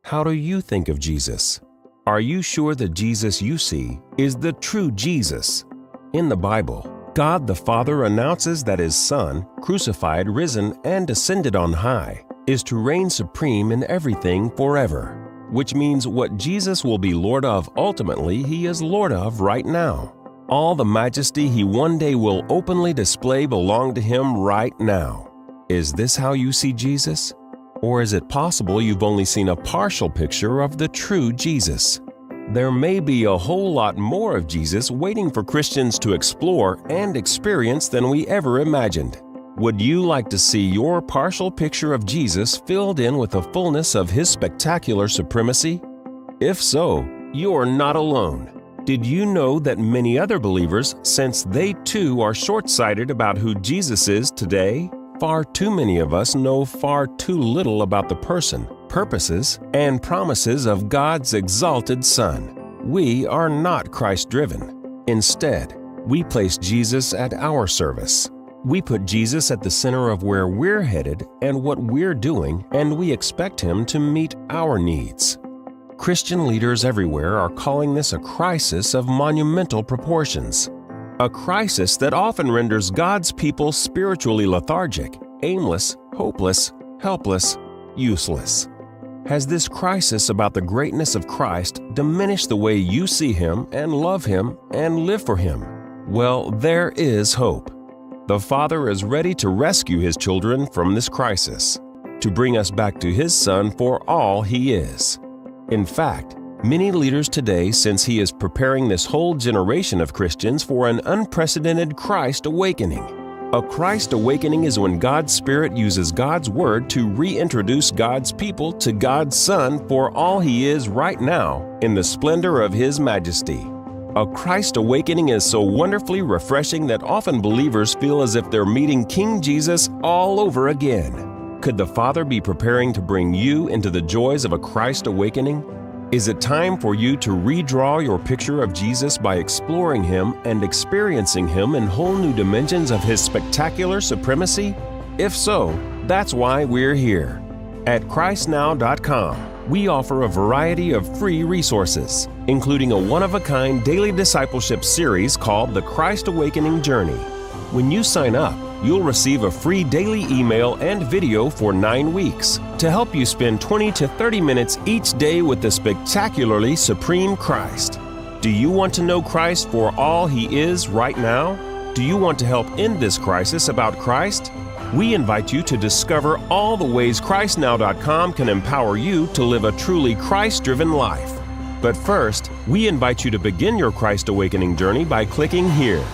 How do you think of Jesus? Are you sure the Jesus you see is the true Jesus? In the Bible, God the Father announces that His Son, crucified, risen, and ascended on high, is to reign supreme in everything forever, which means what Jesus will be Lord of ultimately, He is Lord of right now. All the majesty He one day will openly display belong to Him right now. Is this how you see Jesus? Or is it possible you've only seen a partial picture of the true Jesus? There may be a whole lot more of Jesus waiting for Christians to explore and experience than we ever imagined. Would you like to see your partial picture of Jesus filled in with the fullness of His spectacular supremacy? If so, you're not alone. Did you know that many other believers, since they too are short-sighted about who Jesus is today, far too many of us know far too little about the person, purposes, and promises of God's exalted Son. We are not Christ-driven. Instead, we place Jesus at our service. We put Jesus at the center of where we're headed and what we're doing, and we expect Him to meet our needs. Christian leaders everywhere are calling this a crisis of monumental proportions. A crisis that often renders God's people spiritually lethargic, aimless, hopeless, helpless, useless. Has this crisis about the greatness of Christ diminished the way you see Him and love Him and live for Him? Well, there is hope. The Father is ready to rescue His children from this crisis, to bring us back to His Son for all He is. In fact, many leaders today sense He is preparing this whole generation of Christians for an unprecedented Christ awakening. A Christ awakening is when God's Spirit uses God's Word to reintroduce God's people to God's Son for all He is right now in the splendor of His majesty. A Christ awakening is so wonderfully refreshing that often believers feel as if they're meeting King Jesus all over again. Could the Father be preparing to bring you into the joys of a Christ awakening? Is it time for you to redraw your picture of Jesus by exploring Him and experiencing Him in whole new dimensions of His spectacular supremacy? If so, that's why we're here. At ChristNow.com, we offer a variety of free resources, including a one-of-a-kind daily discipleship series called The Christ Awakening Journey. When you sign up, you'll receive a free daily email and video for 9 weeks to help you spend 20 to 30 minutes each day with the spectacularly supreme Christ. Do you want to know Christ for all He is right now? Do you want to help end this crisis about Christ? We invite you to discover all the ways ChristNow.com can empower you to live a truly Christ-driven life. But first, we invite you to begin your Christ awakening journey by clicking here.